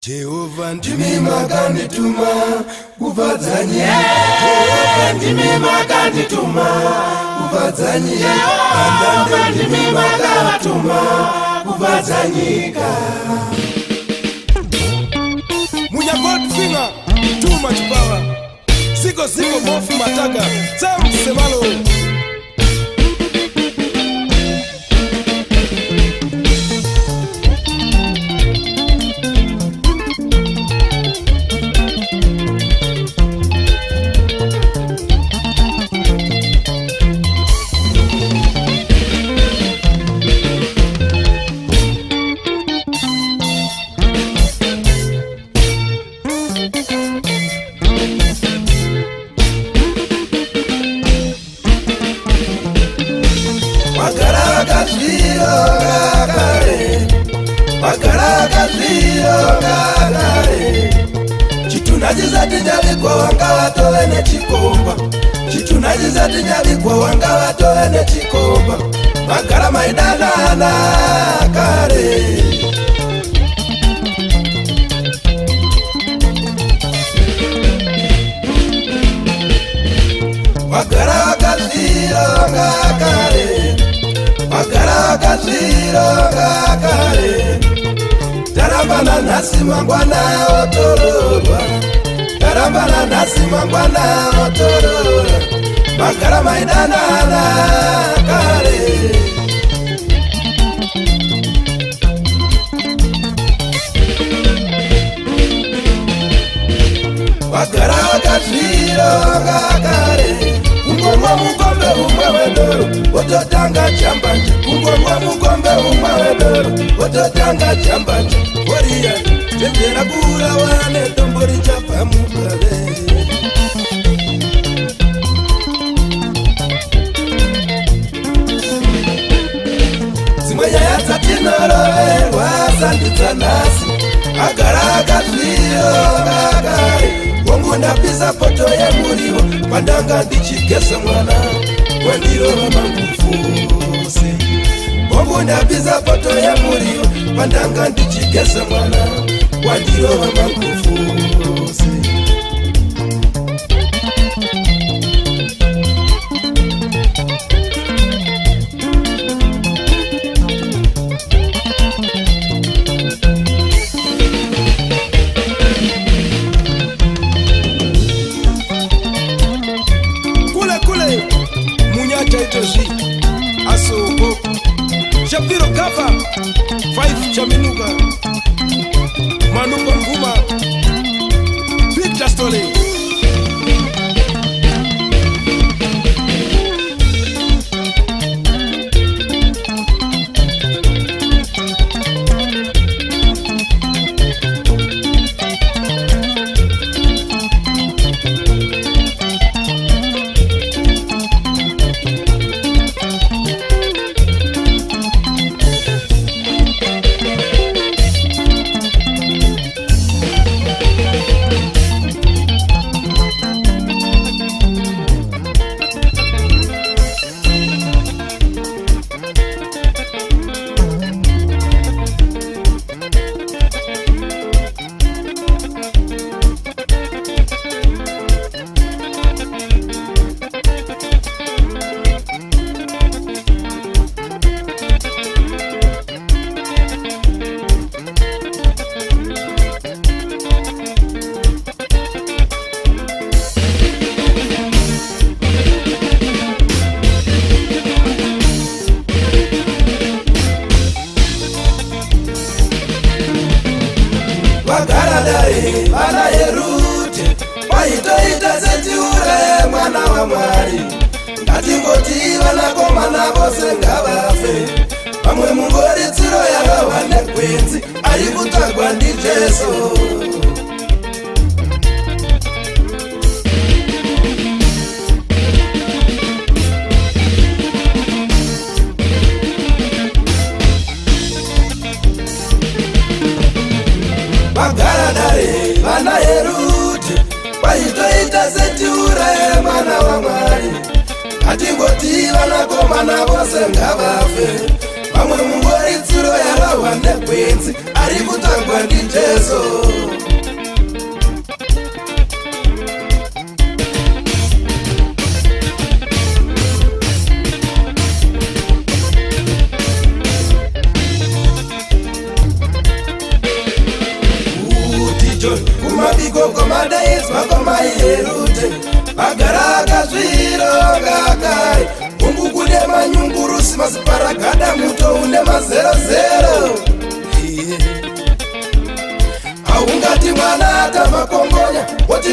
Jehova ndimi makandituma kufadza nyika. Jehova ndimi makandituma kufadza nyika. Jehova ndimi makandituma kufadza nyika. Munya Goldfinger, too much power. Siko mofu mataga, Sam Semalo. Chitunajizati nyalikwa wanga watowe ne chikomba. Chitunajizati nyalikwa wanga watowe ne chikomba. Magara maidanana kare. Magara wakaziro wanga kare. Magara wakaziro wanga kare. Tarambana nasi mangwana otororwa. Tarambana nasi mangwana otororwa. Magara maidanana kare. Magara wakaziro kare. Ungomwa mukombe umwe wedoro ototanga chambanje. Ungomwa mukombe umwe wedoro ototanga chambanje. Wariya tendera kura wane tombori chapa mukave. Zimwe nyaya dzatinoroverwa sandidza nasi. Agara akazviro kakare. Wangu ndapisa poto yemuriwo pandanga ndichigesa mwana wandirova mangufuse. Wangu ndapisa poto yemuriwo pandanga ndichigesa mwana wandirova mangufuse. Asoko Shapiro Kava 5 Chaminuka Manuka Nguma Victor Stole. Vana yerute waitoita setiure mwana wa Mwari. Ngatingoti vanakomana vose ngavafe. Vamwe mungori tsiro yakawane kwenzi ari kutagwa ndiJesu. Magaradare vana yerute waitoita setiure mwana wa Mwari. Ngatingoti vanakomana vose ngavafe. vamwe mungori tsuro yarawa negwenzi ari kutangwa ndijesu. Kumabiko komadaiswa komaiherute vagara akazvironga kare ungu kune manyunguru